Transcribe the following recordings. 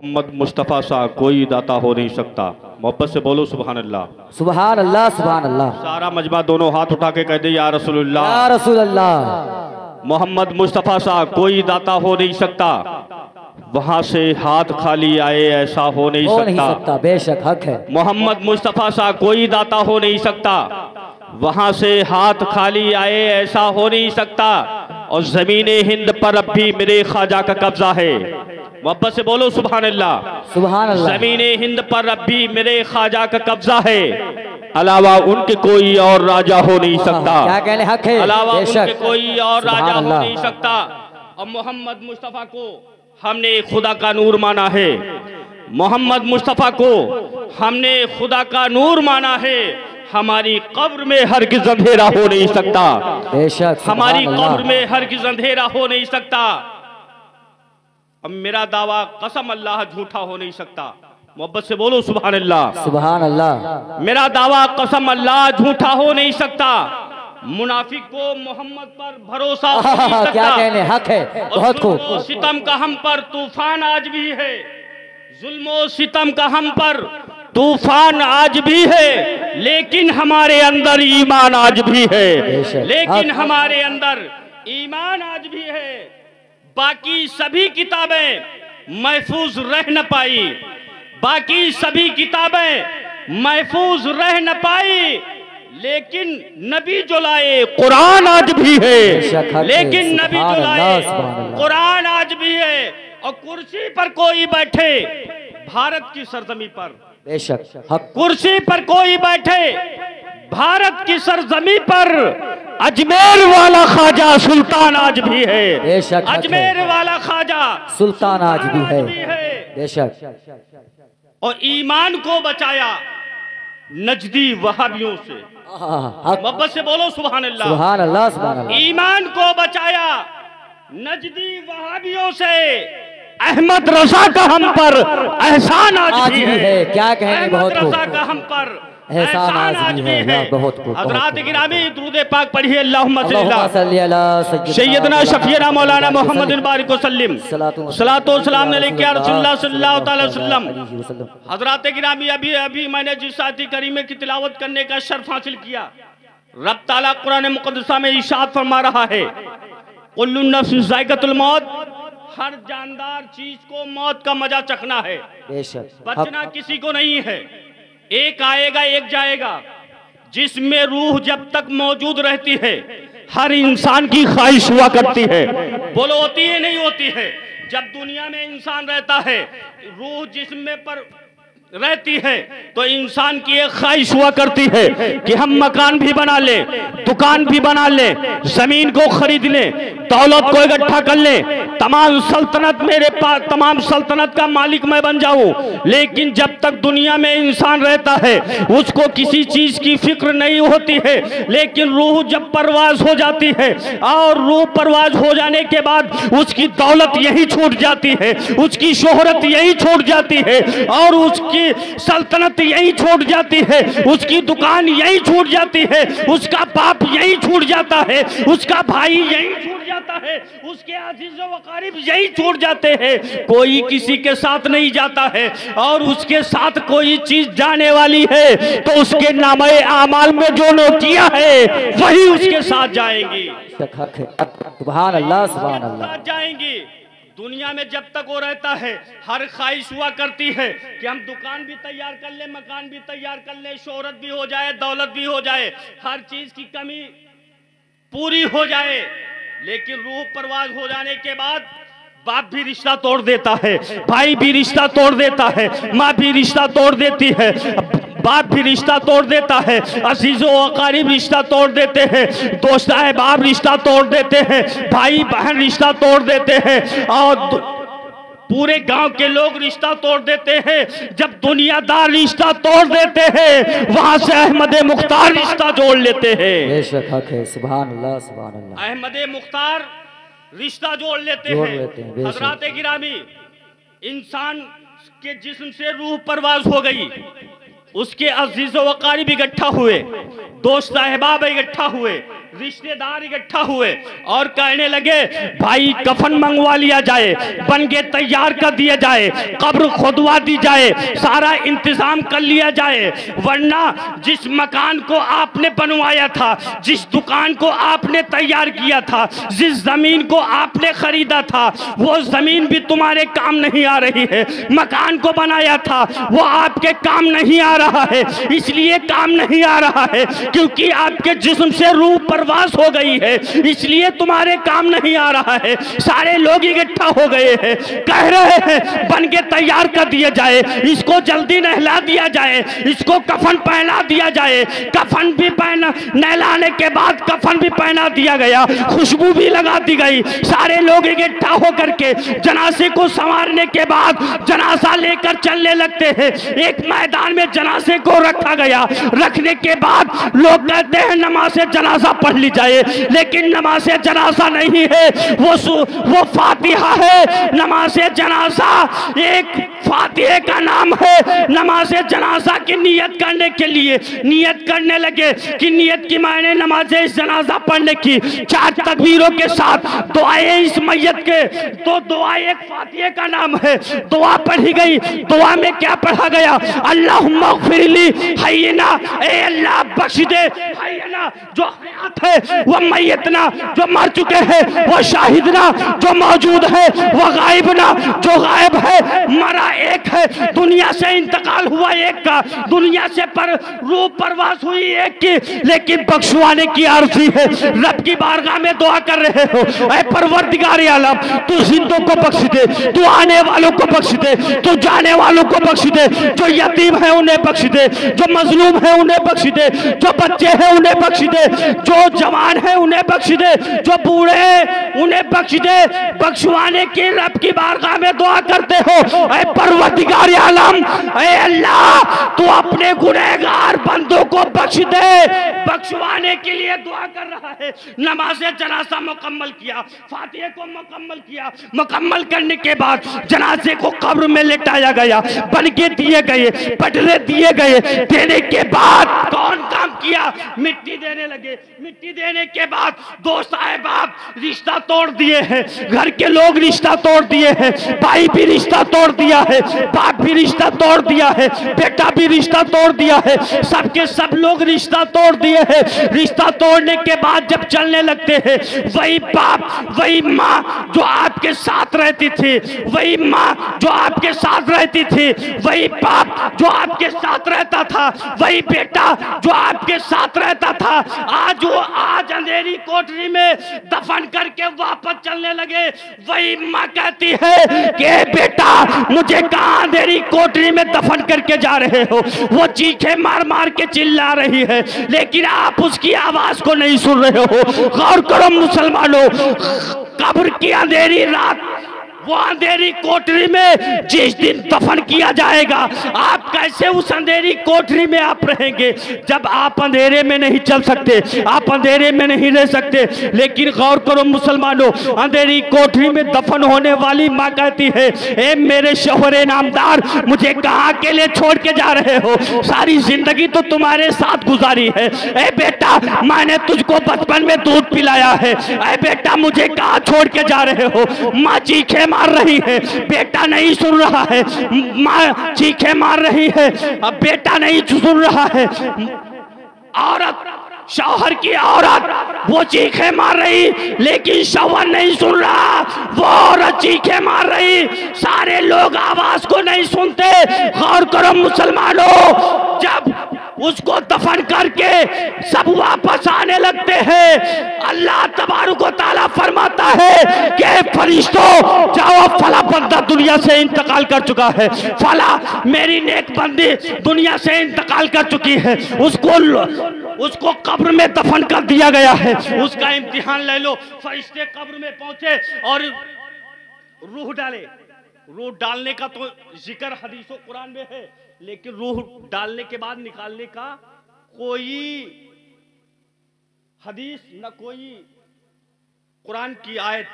मोहम्मद मुस्तफ़ा सा कोई दाता हो नहीं सकता। मोहब्बत से बोलो सुभान अल्लाह। सुभान अल्लाह सुभान अल्लाह। सारा मजमा दोनों हाथ उठा के कह दे या रसूलुल्लाह। या रसूल अल्लाह। मोहम्मद मुस्तफ़ा सा कोई दाता हो नहीं सकता, वहां से हाथ खाली आए ऐसा हो नहीं सकता। बेशक हक है। मोहम्मद मुस्तफ़ा सा कोई दाता हो नहीं सकता, वहां से हाथ खाली आए ऐसा हो नहीं सकता। और ज़मीने हिंद पर अब भी मेरे ख्वाजा का कब्जा है। मोहब्बत से बोलो सुभान अल्लाह। सुभान अल्लाह। ज़मीने हिंद पर अब भी मेरे ख्वाजा का कब्जा है, अलावा उनके कोई और राजा हो नहीं सकता। क्या कहने हक है। अलावा उनके कोई और राजा हो नहीं सकता। और मोहम्मद मुस्तफ़ा को हमने खुदा का नूर माना है। मोहम्मद मुस्तफ़ा को हमने खुदा का नूर माना है। हमारी कब्र में हरगिज़ अंधेरा हो नहीं सकता। बेशक हमारी कब्र में हरगिज़ अंधेरा हो नहीं सकता। अब मेरा दावा कसम अल्लाह झूठा हो नहीं सकता। मोहब्बत से बोलो सुभान अल्लाह। सुभान अल्लाह। मेरा दावा कसम अल्लाह झूठा हो नहीं सकता। मुनाफिक को मोहम्मद पर भरोसा हो नहीं सकता। क्या कहने हक है। बहुत खूब। सितम का हम पर तूफान आज भी है, जुल्मो सितम का हम पर तूफान आज भी है, लेकिन हमारे अंदर ईमान आज भी है। लेकिन हमारे अंदर ईमान आज भी है। बाकी सभी किताबें महफूज रह न पाई, बाकी सभी किताबें महफूज रह न पाई, लेकिन नबी जो लाए कुरान आज भी है। लेकिन नबी जो लाए कुरान आज भी है। और कुर्सी पर कोई बैठे भारत की सरजमी पर, बेशक कुर्सी पर कोई बैठे भारत की सरजमी पर, अजमेर वाला ख्वाजा सुल्तान आज भी है। बेशक अजमेर वाला ख्वाजा सुल्तान आज भी है। बेशक। और ईमान को बचाया नजदी वहाबियों से। मोहब्बत से बोलो सुभान अल्लाह। सुभान अल्लाह सुभान अल्लाह। ईमान को बचाया नजदी वहाबियों से। अहमद रजा का हम पर एहसान आज भी है। क्या कहने। बहुत अहमद रजा का हम पर एहसान आज भी है। बहुत खूब। हज़रात गिरामी दुरूद पाक पढ़िए। अल्लाहुम्मा सल्ली अला सय्यदना शफीना मौलाना मोहम्मद बारिक वसल्लम सलातो सलाम अलैका रसूलुल्लाह सल्लल्लाहु अलैहि वसल्लम। हज़रात गिरामी अभी मैंने जिस आयत करीमे की तिलावत करने का शर्फ हासिल किया, रब ताला कुरान मुक़द्दसा में इरशाद फरमा रहा है, कुल्लु नफ्सिन ज़ाइक़तुल मौत, हर जानदार चीज को मौत का मजा चखना है। बचना किसी को नहीं है। एक आएगा एक जाएगा। जिसमें रूह जब तक मौजूद रहती है हर इंसान की ख्वाहिश हुआ करती है। बोलो होती है नहीं होती है। जब दुनिया में इंसान रहता है, रूह जिस्म पर रहती है, तो इंसान की एक ख्वाहिश हुआ करती है कि हम मकान भी बना ले, दुकान भी बना ले, जमीन को खरीद ले, दौलत को इकट्ठा कर ले, तमाम सल्तनत मेरे पास, तमाम सल्तनत का मालिक मैं बन जाऊं। लेकिन जब तक दुनिया में इंसान रहता है उसको किसी चीज की फिक्र नहीं होती है। लेकिन रूह जब परवाज हो जाती है और रूह परवाज हो जाने के बाद उसकी दौलत यही छूट जाती है, उसकी शोहरत यही छूट जाती है, और उसकी सल्तनत यही छूट जाती है, उसकी दुकान यही छूट जाती है, उसका बाप यही छूट जाता है, उसका भाई यही छूट जाता है, उसके अजीज व अकारिब यही छूट जाते हैं। कोई किसी के साथ नहीं जाता है, और उसके साथ कोई चीज जाने वाली है तो उसके नामे आमाल में जो नो किया है वही उसके साथ जाएंगी। सुभान अल्लाह सुभान अल्लाह। जाएंगी। दुनिया में जब तक वो रहता है हर ख्वाहिश हुआ करती है कि हम दुकान भी तैयार कर ले, मकान भी तैयार कर ले, शोहरत भी हो जाए, दौलत भी हो जाए, हर चीज की कमी पूरी हो जाए। लेकिन रूह परवाज हो जाने के बाद बाप भी रिश्ता तोड़ देता है, भाई भी रिश्ता तोड़ देता है, माँ भी रिश्ता तोड़ देती है, बाप भी रिश्ता तोड़ देता है, अजीजों अकारीब रिश्ता तोड़ देते हैं, दोस्त अहबाब रिश्ता तोड़ देते हैं, भाई बहन रिश्ता तोड़ देते हैं, और पूरे गांव के लोग रिश्ता तोड़ देते हैं। जब दुनियादार रिश्ता तोड़ देते हैं वहां से अहमद मुख्तार रिश्ता जोड़ लेते हैं। सुभान अल्लाह सुभान अल्लाह। अहमद मुख्तार रिश्ता जोड़ लेते हैं। हज़रात गिरामी, इंसान के जिस्म से रूह परवाज हो गई, उसके अजीज़ व अकारीब इकट्ठा हुए, दोस्त अहबाब इकट्ठा हुए, रिश्तेदार इकट्ठा हुए और कहने लगे भाई कफन मंगवा लिया जाए, बन के तैयार कर दिया जाए, कब्र खुदवा दी जाए, सारा इंतजाम कर लिया जाए, वरना जिस मकान को आपने बनवाया था, जिस दुकान को आपने तैयार किया था, जिस जमीन को आपने खरीदा था, वो जमीन भी तुम्हारे काम नहीं आ रही है। मकान को बनाया था वो आपके काम नहीं आ रहा है, इसलिए काम नहीं आ रहा है क्योंकि आपके जिस्म से रूह परवास हो गई है, इसलिए तुम्हारे काम नहीं आ रहा है। सारे लोग इकट्ठा हो गए हैं, कह रहे हैं बन के तैयार कर दिया जाए, इसको जल्दी नहला दिया जाए, इसको कफन पहना दिया जाए। कफन भी पहना, नहलाने के बाद कफन भी पहना दिया गया, खुशबू भी लगा दी गई। सारे लोग इकट्ठा होकर के जनाजे को संवारने के बाद जनाजा लेकर चलने लगते हैं। एक मैदान में जनाजे को रखा गया, रखने के बाद लोग कहते हैं नमाज जनाजा पढ़ ली जाए, लेकिन नमाज जनाजा नहीं है, वो फातिहा है। नमाज जनाजा एक फातिहे का नाम है। नमाज जनाजा की नियत करने के लिए नियत करने लगे कि नियत की मायने नमाज जनाजा पढ़ने की, 4 तकबीरों के साथ दुआएं इस मैयत के, तो दुआ एक फातिहे का नाम है। दुआ पढ़ी गई, दुआ में क्या पढ़ा गया? अल्लाहुम्मा ग़फ़िरली हय्यना, ए अल्लाह बख्श दे हय्यना जो हयात है, वो मैयतना जो मर चुके हैं, वो शाहिदना जो मौजूद है, वो गायबना जो गायब है। मरा एक है, दुनिया से इंतकाल हुआ एक का, दुनिया से रूह परवास हुई एक की, लेकिन बख्शवाने की आरज़ी है। रब की बारगाह में दुआ कर रहे हो, ऐ परवरदिगार आलम तू जिंदों को बख्श दे, तू आने वालों को बख्श दे, तू जाने वालों को बख्श दे, जो यतीम है उन्हें बख्श दे, जो मजलूम है उन्हें बख्श दे, जो बच्चे हैं उन्हें बख्श दे, जो जवान है उन्हें बख्श दे, जो बूढ़े हैं उन्हें बख्श दे। बख्शवाने की रब की बारगाह में दुआ करते हो, ऐ परवरदिगार आलम, ऐ अल्लाह तू अपने गुनहगार बंदों को बख्श दे। बख्शवाने के लिए दुआ कर रहा है। नमाज जनाजा मुकम्मल किया, फातिहे को मुकम्मल किया, मुकम्मल करने के बाद जनाजे को कब्र में लेटाया गया, बन के दिए गए, पटरे दिए गए। देने के बाद कौन काम किया? मिट्टी देने लगे। मिट्टी देने के बाद दोस्त अहबाब रिश्ता तोड़ दिए हैं, घर के लोग रिश्ता तोड़ दिए हैं, भाई भी रिश्ता तोड़ दिया है, बाप भी रिश्ता तोड़ दिया है, बेटा भी रिश्ता तोड़ दिया है, सबके सब लोग रिश्ता तोड़ दिए हैं। रिश्ता तोड़ने के बाद जब चलने लगते हैं, वही बाप वही माँ जो आपके साथ रहती थी, वही माँ जो आपके साथ रहती थी, वही बाप जो आपके साथ रहता था, वही बेटा जो आपके साथ रहता था, आज अंधेरी कोठरी में दफन करके वापस चलने लगे। वही माँ कहती है कि बेटा मुझे कहाँ अंधेरी कोठरी में दफन करके जा रहे हो? वो चीखे मार मार के चिल्ला रही है, लेकिन आप उसकी आवाज को नहीं सुन रहे हो। गौर करो मुसलमानों, कब्र की अंधेरी रात, वो अंधेरी कोठरी में जिस दिन दफन किया जाएगा, आप कैसे उस अंधेरी कोठरी में आप रहेंगे? जब आप अंधेरे में नहीं चल सकते, आप अंधेरे में नहीं रह सकते। लेकिन गौर करो मुसलमानों, अंधेरी कोठरी में दफन होने वाली माँ कहती है, ए मेरे शौहरे नामदार, मुझे कहाँ के लिए छोड़ के जा रहे हो? सारी जिंदगी तो तुम्हारे साथ गुजारी है। ए बेटा मैंने तुझको बचपन में दूध पिलाया है, ए बेटा मुझे कहाँ छोड़ के जा रहे हो? माँ चीखे मार रही है, बेटा नहीं सुन रहा है। माँ चीखे मार रही है, अब बेटा नहीं सुन रहा है। औरत, शौहर की औरत वो चीखे मार रही, लेकिन शौहर नहीं सुन रहा। वो औरत चीखे मार रही, सारे लोग आवाज को नहीं सुनते। गौर करो मुसलमानों, जब उसको दफन करके सब वापस आने लगते हैं, अल्लाह तबारक व तआला फरमाता है कि फरिश्तों जाओ, फला बंदा दुनिया से इंतकाल कर चुका है, फला मेरी नेक बंदी दुनिया से इंतकाल कर चुकी है, उसको कब्र में दफन कर दिया गया है, उसका इम्तिहान ले लो। फरिश्ते कब्र में पहुंचे और रूह डाले। रूह डालने का तो जिक्र हदीसों कुरान में है, लेकिन रूह डालने के बाद निकालने का कोई हदीस न कोई कुरान की आयत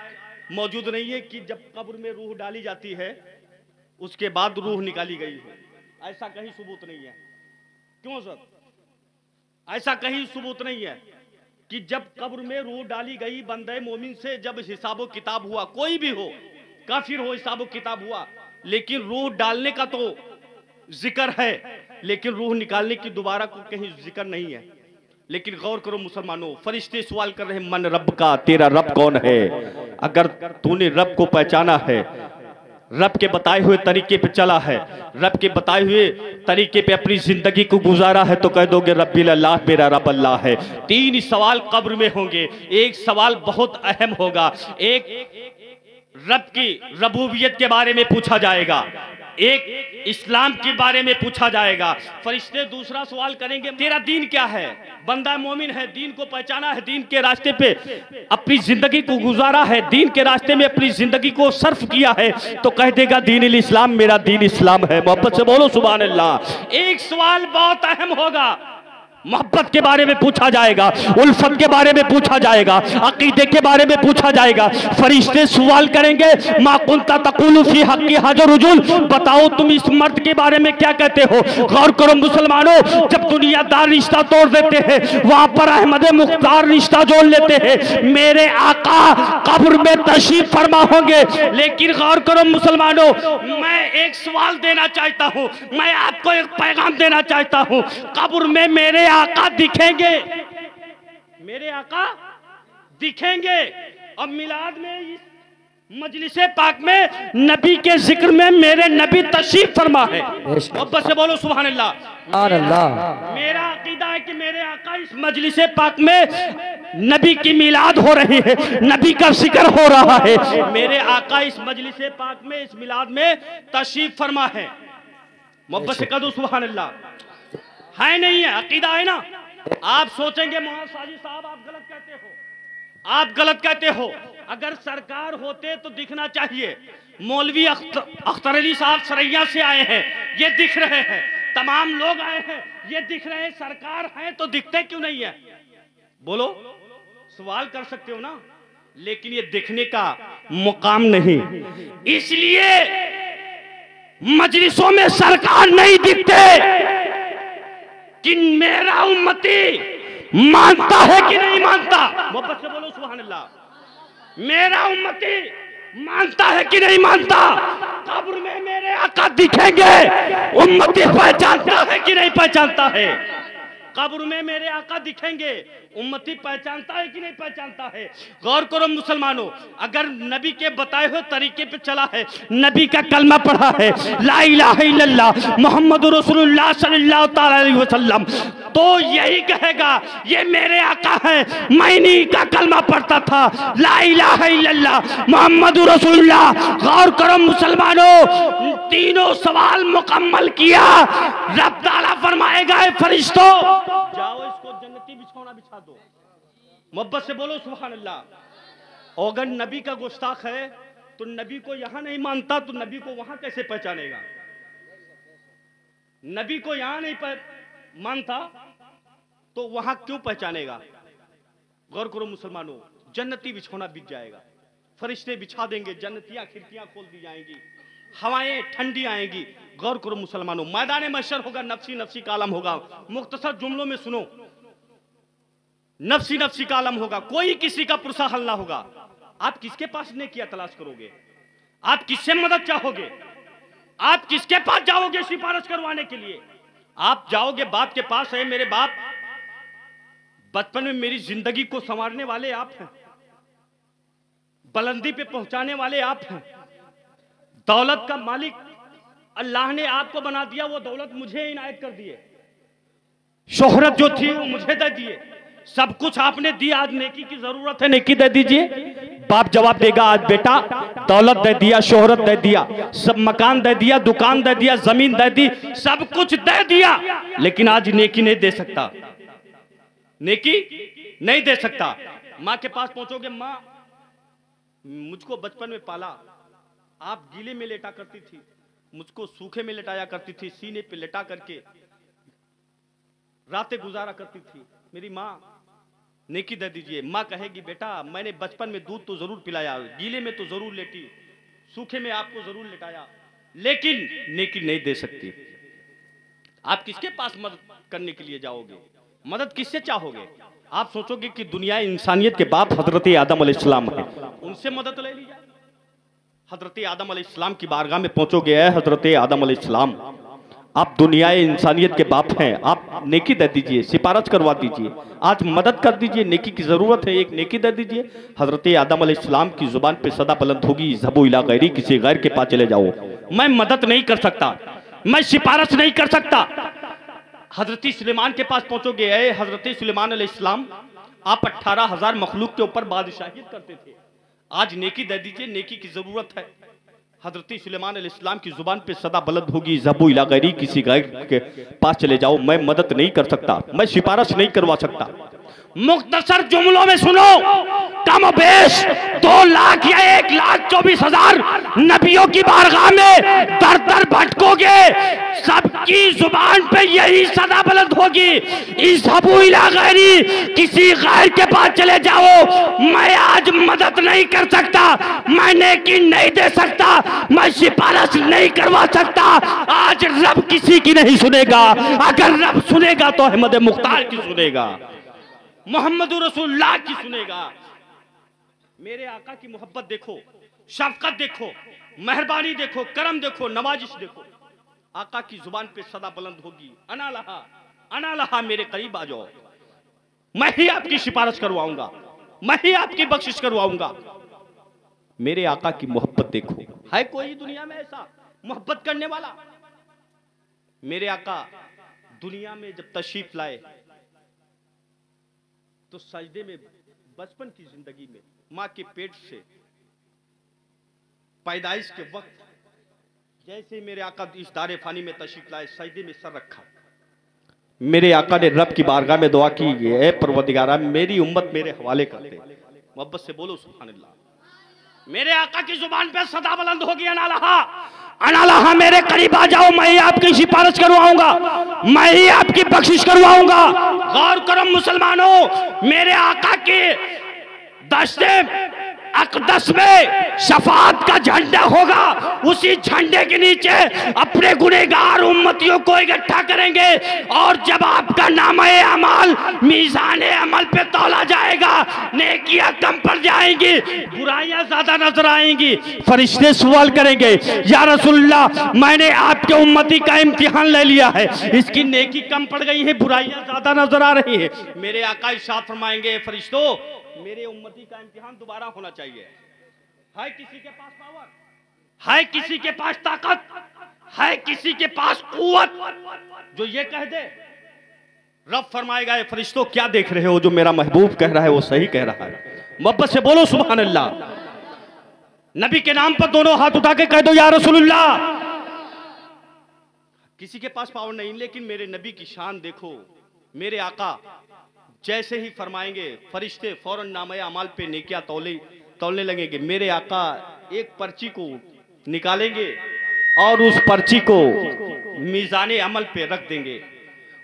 मौजूद नहीं है कि जब कब्र में रूह डाली जाती है उसके बाद रूह निकाली गई है। ऐसा कहीं सबूत नहीं है। क्यों सर? ऐसा कहीं सबूत नहीं है। कि जब कब्र में रूह डाली गई बंदे मोमिन से, जब हिसाबो किताब हुआ, कोई भी हो, काफिर हो, हिसाबो किताब हुआ, लेकिन रूह डालने का तो जिक्र है, लेकिन रूह निकालने की दोबारा को कहीं जिक्र नहीं है। लेकिन गौर करो मुसलमानों, फरिश्ते सवाल कर रहे हैं, मन रब का, तेरा रब कौन है? अगर तूने रब को पहचाना है, रब के बताए हुए तरीके पे चला है, रब के बताए हुए तरीके पे अपनी जिंदगी को गुजारा है, तो कह दोगे रब्बिल अल्लाह, मेरा रब अल्लाह है। 3 सवाल कब्र में होंगे। एक सवाल बहुत अहम होगा, एक रब की रबूबियत के बारे में पूछा जाएगा, एक इस्लाम के बारे में पूछा जाएगा। फरिश्ते दूसरा सवाल करेंगे, तेरा दीन क्या है? बंदा मोमिन है, दीन को पहचाना है, दीन के रास्ते पे अपनी जिंदगी को गुजारा है, दीन के रास्ते में अपनी जिंदगी को सर्फ किया है, तो कह देगा दीन इस्लाम, मेरा दीन इस्लाम है। मोहब्बत से बोलो सुभान अल्लाह। एक सवाल बहुत अहम होगा, मोहब्बत के बारे में पूछा जाएगा, उल्फत के बारे में पूछा जाएगा, अकीदे के बारे में पूछा जाएगा। फरिश्ते सवाल करेंगे, मा कुंता तकुलु फी हक्की हाजर रुजुल, बताओ तुम इस मर्द के बारे में क्या कहते हो? गौर करो मुसलमानों, जब दुनियादार रिश्ता तोड़ देते हैं, वहां पर अहमद मुख्तार रिश्ता जोड़ लेते हैं। मेरे आका कब्र में तशरीफ फरमा होंगे, लेकिन गौर करो मुसलमानों, मैं एक सवाल देना चाहता हूं, मैं आपको एक पैगाम देना चाहता हूं। कब्र में मेरे आका दिखेंगे, मेरे आका दिखेंगे, और मिलाद में इस मजलिसे पाक में नबी के जिक्र में मेरे नबी तशरीफ फरमा है। मोहब्बत से बोलो सुभान अल्लाह। मेरा अकीदा है कि मेरे आका इस मजलिसे पाक में नबी की मिलाद हो रही है, नबी का जिक्र हो रहा है। मेरे आका इस मजलिसे पाक में, इस मिलाद में तशरीफ फरमा है। मोहब्बत से कह दो सुभान अल्लाह। है नहीं है, अकीदा है ना। आप सोचेंगे मोहम्मद साजिद साहब आप गलत कहते हो, आप गलत कहते हो। अगर सरकार होते तो दिखना चाहिए। मौलवी अख्तर अली साहब सरैया से आए हैं, ये दिख रहे हैं, तमाम लोग आए हैं, ये दिख रहे हैं। सरकार है तो दिखते क्यों नहीं है? बोलो, सवाल कर सकते हो ना, लेकिन ये दिखने का मुकाम नहीं, इसलिए मजलिसों में सरकार नहीं दिखते कि मेरा उम्मती मानता है कि नहीं मानता। मोहब्बत से बोलो सुभान अल्लाह। मेरा उम्मती मानता है कि नहीं मानता। कब्र में मेरे आका दिखेंगे, उम्मती पहचानता है कि नहीं पहचानता है। कब्र में मेरे आका दिखेंगे, उम्मती पहचानता है कि नहीं पहचानता है। गौर करो मुसलमानों, अगर नबी के बताए हुए तरीके पे चला है, नबी का कलमा पढ़ा है, ला इलाहा इल्लल्लाह मुहम्मदुर रसूलुल्लाह सल्लल्लाहु तआला अलैहि वसल्लम, तो यही कहेगा ये मेरे आका है। मैं इन्हीं का कलमा पढ़ता था, ला इलाहा इल्लल्लाह मुहम्मदुर रसूलुल्लाह। गौर करो मुसलमानों, तीनों सवाल मुकम्मल किया, रब ताला फरमाएगा फरिश्तों जाओ इसको जन्नती बिछौना बिछा दो। मोहब्बत से बोलो सुभान अल्लाह। अगर नबी का गुस्ताख है तो नबी को यहां नहीं मानता तो नबी को वहां कैसे पहचानेगा? नबी को यहां नहीं मानता तो वहां क्यों पहचानेगा? गौर करो मुसलमानों, जन्नती बिछौना बिछ जाएगा, फरिश्ते बिछा देंगे, जन्नतियां खिड़कियां खोल दी जाएंगी, हवाएं ठंडी आएगी। गौर करो मुसलमानों, मैदान महशर होगा, नफ्सी नफ्सी का आलम होगा। मुख्तसर जुमलों में सुनो, नफ्सी नफ्सी का आलम होगा, कोई किसी का पुरसा हल ना होगा। आप किसके पास नेकियां तलाश करोगे? आप किससे मदद चाहोगे? आप किसके पास जाओगे सिफारिश करवाने के लिए? आप जाओगे बाप के पास। है मेरे बाप, बचपन में मेरी जिंदगी को संवारने वाले आप हैं, बुलंदी पे पहुंचाने वाले आप हैं, दौलत का मालिक अल्लाह ने आपको बना दिया, वो दौलत मुझे इनायत कर दिए, शोहरत जो थी वो मुझे दे दिए, सब कुछ आपने दिया। आज नेकी की जरूरत है, नेकी दे दीजिए। बाप जवाब देगा, आज बेटा दौलत दे दिया, शोहरत दे दिया, सब मकान दे दिया, दुकान दे दिया, जमीन दे दी, सब कुछ दे दिया, लेकिन आज नेकी नहीं दे सकता, नेकी नहीं दे सकता। माँ के पास पहुंचोगे, माँ मुझको बचपन में पाला, आप गीले में लेटा करती थी, मुझको सूखे में लेटाया करती थी, सीने पे लेटा करके रातें गुजारा करती थी। मेरी माँ, नेकी दे दीजिए। माँ कहेगी, बेटा मैंने बचपन में दूध तो जरूर पिलाया, गीले में तो जरूर लेटी, सूखे में आपको जरूर लेटाया, लेकिन नेकी नहीं दे सकती। आप किसके पास मदद करने के लिए जाओगे? मदद किससे चाहोगे? आप सोचोगे कि दुनिया इंसानियत के बाप हजरत आदम अलैहिस्सलाम है, उनसे मदद ले ली जाए। हजरत आदम अलैहिस्सलाम की बारगाह में पहुंचोगे, हजरत आदम अलैहिस्सलाम आप दुनिया इंसानियत के बाप हैं, आप नेकी दे दीजिए, सिफारिश करवा दीजिए, आज मदद कर दीजिए, नेकी की जरूरत है, एक नेकी दे दीजिए। हजरत आदम अलैहिस्सलाम की जुबान पे सदा बुलंद होगी, ज़बू इला गैरी, किसी गैर के पास चले जाओ, मैं मदद नहीं कर सकता, मैं सिफारिश नहीं कर सकता। हजरत सुलेमान के पास पहुंचोगे, हजरत सुलेमान अलैहिस्सलाम आप 18,000 मखलूक के ऊपर बादशाहियत करते थे, आज नेकी दे दीजिए, नेकी की जरूरत है। हजरत सुलेमान अलैहिस्सलाम की जुबान पे सदा बुलंद होगी, ज़बू इला गैरी, किसी गैर के पास चले जाओ, मैं मदद नहीं कर सकता, मैं सिफारिश नहीं करवा सकता। मुख्तसर जुमलों में सुनो, कम बेश 2 लाख या 1,24,000 नबियों की बारगाह में दर दर भटकोगे, सबकी जुबान पे यही सदा बुलंद होगी, इज़हबू इला गैरी, किसी गैर के पास चले जाओ, मैं आज मदद नहीं कर सकता, मैं नेकी नहीं दे सकता, मैं सिफारिश नहीं करवा सकता। आज रब किसी की नहीं सुनेगा, अगर रब सुनेगा तो अहमद मुख्तार की सुनेगा, मोहम्मद रसूलुल्लाह की सुनेगा। मेरे आका की मोहब्बत देखो, शफकत देखो, मेहरबानी देखो, करम देखो, नवाजिश देखो। आका की जुबान पे सदा बुलंद होगी, अना लहा, मेरे करीब आ जाओ, मैं ही आपकी सिफारिश करवाऊंगा, मैं ही आपकी बख्शिश करवाऊंगा। मेरे आका की मोहब्बत देखो, है कोई दुनिया में ऐसा मोहब्बत करने वाला? मेरे आका दुनिया में जब तशरीफ लाए तो सजदे में, बचपन की जिंदगी में, माँ के पेट से पैदाइश के वक्त जैसे मेरे आका इस दारे फानी में तशरीफ लाए, सजदे में सर रखा, मेरे आका ने रब की बारगाह में दुआ की, ऐ परवरदिगारा मेरी उम्मत मेरे हवाले कर दे। मोहब्बत से बोलो सुभान अल्लाह। मेरे आका की जुबान पे सदा बुलंद होगी, अना लहा, मेरे करीब आ जाओ, मैं ही आपकी सिफारिश करवाऊंगा, मैं ही आपकी बख्शिश करवाऊंगा। गौर करो मुसलमानों, मेरे आका के दस्ते अक़दस में शफाअत का झंडा होगा, उसी झंडे के नीचे अपने गुनहगार उम्मतियों को इकट्ठा करेंगे, और जब आपका नामे अमाल मीज़ान अमल पे तौला जाएगा, नेकियां कम पड़ जाएंगी, बुराइयां ज्यादा नजर आएंगी। फरिश्ते सवाल करेंगे, या रसूलल्लाह मैंने आपके उम्मती का इम्तिहान ले लिया है, इसकी नेकी कम पड़ गई है, बुराइयां ज्यादा नजर आ रही है। मेरे आका इरशाद फरमाएंगे, फरिश्तों मेरे उम्मती का इम्तिहान दोबारा होना चाहिए। है किसी के पास पावर, है किसी के पास ताकत, है किसी के पास कुव्वत जो ये कह दे? रब फरमाएगा, फरिश्तों क्या देख रहे हो, जो मेरा महबूब कह रहा है वो सही कह रहा है। मोहब्बत से बोलो सुभान अल्लाह। नबी के नाम पर दोनों हाथ उठा के कह दो, या रसूलुल्लाह। किसी के पास पावर नहीं, लेकिन मेरे नबी की शान देखो। मेरे आका जैसे ही फरमाएंगे, फरिश्ते फौरन नामे अमाल पे नेकियां तौलने लगेंगे। मेरे आका एक पर्ची को निकालेंगे और उस पर्ची को मीज़ाने अमल पे रख देंगे।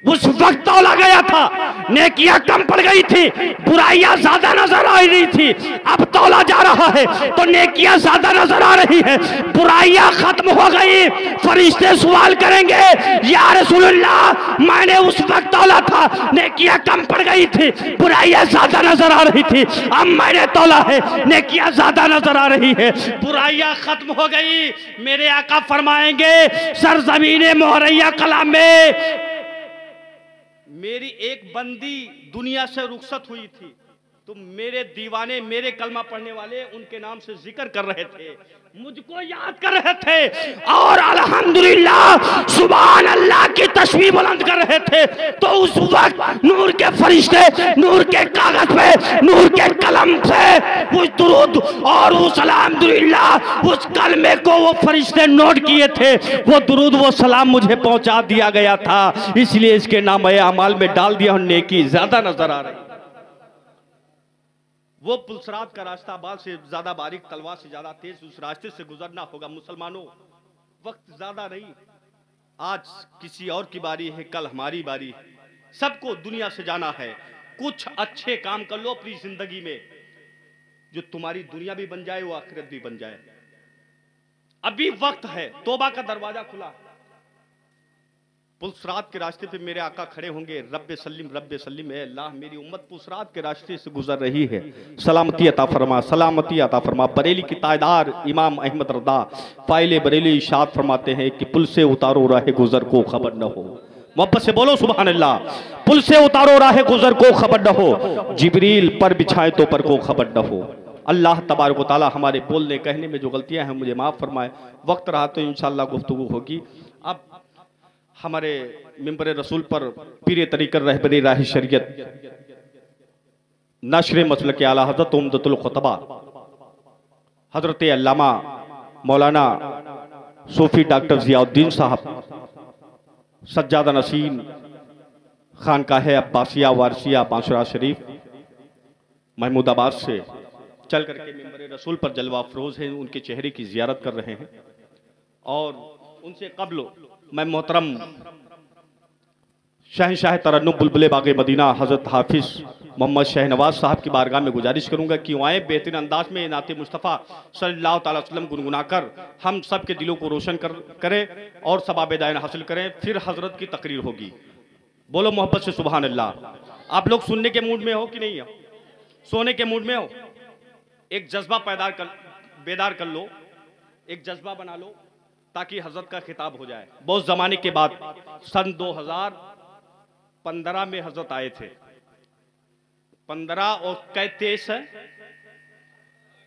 उस वक्त तौला गया था, नेकियां कम पड़ गई थी, बुराइयां ज्यादा नजर आ रही थी। अब तौला जा रहा है तो नेकियां ज्यादा नजर आ रही है, बुराइयां खत्म हो गई। फरिश्ते सवाल करेंगे, या रसूलुल्लाह मैंने उस वक्त तौला था, नेकियां कम पड़ गई थी, बुराइयां ज्यादा नजर आ रही थी, अब मैंने तौला है, नेकियां ज्यादा नजर आ रही है, बुराइयां खत्म हो गई। मेरे आका फरमाएंगे, सरजमीने मोहरैया कला में मेरी एक बंदी दुनिया से रुखसत हुई थी, तो मेरे दीवाने, मेरे कलमा पढ़ने वाले उनके नाम से जिक्र कर रहे थे, मुझको याद कर रहे थे, और अल्हम्दुलिल्लाह सुभान अल्लाह की तस्बीह बुलंद कर रहे थे। तो उस वक्त नूर के फरिश्ते नूर के कागज पे, नूर के कलम से उस दुरूद और उस अल्हम्दुलिल्लाह उस कलमे को वो फरिश्ते नोट किए थे। वो दुरूद वो सलाम मुझे पहुंचा दिया गया था, इसलिए इसके नामे अमाल में डाल दिया, नेकी ज्यादा नजर आ रही। वो पुलसरात का रास्ता बाल से ज्यादा बारीक, तलवार से ज्यादा तेज, उस रास्ते से गुजरना होगा। मुसलमानों वक्त ज्यादा नहीं, आज किसी और की बारी है, कल हमारी बारी है, सबको दुनिया से जाना है। कुछ अच्छे काम कर लो अपनी जिंदगी में, जो तुम्हारी दुनिया भी बन जाए, वो आखिरत भी बन जाए। अभी वक्त है, तौबा का दरवाजा खुला, पुलसरात के रास्ते पे मेरे आका खड़े होंगे, रब्बे सल्लिम है अल्लाह, मेरी उम्मत पुलसरात के रास्ते से गुजर रही है, सलामती अता फरमा, सलामती अता फरमा। बरेली की तायदार इमाम अहमद रदा फाइले बरेली इरशाद फरमाते हैं कि पुल से उतारो राह गुजर को खबर न हो। मोहब्बत से बोलो सुभान अल्लाह। पुल से उतारो राह गुजर को खबर न हो, जिब्रील पर बिछाए तो पर को खबर न हो। अल्लाह तबारक व तआला हमारे बोलने कहने में जो गलतियां हैं मुझे माफ़ फरमाए। वक्त रहा तो इंशाअल्लाह गुफ्तगू होगी। अब हमारे मिंबर रसूल पर पीर तरीक़त रहबरी राह शरीयत नशर मसलक आला हज़रत उम्दतुल खुतबा हज़रत अल्लामा मौलाना सूफी डॉक्टर ज़ियाउद्दीन साहब सज्जादा नसीन खानकाह अब्बासिया वारसिया बांसुरा शरीफ महमूदाबाद से चल करके मिंबर रसूल पर जलवा अफरोज हैं, उनके चेहरे की ज़ियारत कर रहे हैं। और उनसे कब्ल मैं मोहतरम शहंशाह तरन्नुम बुलबुल बाग़े मदीना हज़रत हाफिज़ मोहम्मद शहनवाज साहब की बारगाह में गुजारिश करूंगा कि आए बेहतरीन अंदाज में नाते मुस्तफ़ा सल्लल्लाहु अलैहि वसल्लम गुनगुनाकर हम सब के दिलों को रोशन करें और सवाब दायन हासिल करें। फिर हजरत की तकरीर होगी। बोलो मोहब्बत से सुभान अल्लाह। आप लोग सुनने के मूड में हो कि नहीं हो? सोने के मूड में हो? एक जज्बा बेदार कर लो, एक जज्बा बना लो ताकि हजरत का खिताब हो जाए। बहुत ज़माने के बाद सन 2015 में हजरत आए थे। 15 और 23 है,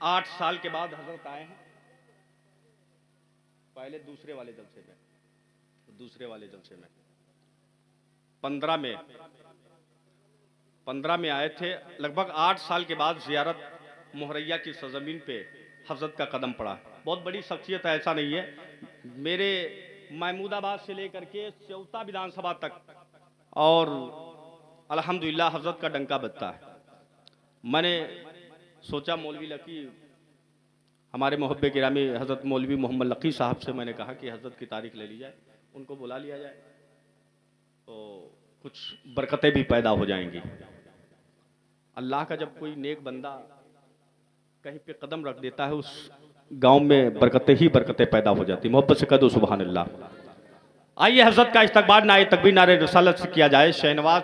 8 साल के बाद हजरत आए हैं। पहले दूसरे वाले जलसे में 15 में आए थे। लगभग 8 साल के बाद जियारत मोहरैया की सरजमीन पे हजरत का कदम पड़ा। बहुत बड़ी शख्सियत है, ऐसा नहीं है। मेरे महमूदाबाद से लेकर के सेवता विधानसभा तक और अल्हम्दुलिल्लाह हजरत का डंका बजता है। मैंने सोचा मौलवी लकी हमारे मोहब्बे गिरामी हजरत मौलवी मोहम्मद लकी साहब से मैंने कहा कि हजरत की तारीख ले ली जाए, उनको बुला लिया जाए तो कुछ बरकतें भी पैदा हो जाएंगी। अल्लाह का जब कोई नेक बंदा कहीं पे कदम रख देता है उस गांव में बरकतें ही बरकतें पैदा हो जाती। मोहब्बत से कह दो सुभान अल्लाह। आइए हजरत का इस्तकबाल नारे तकबीर नारे रिसालत से किया जाए। शहनवाज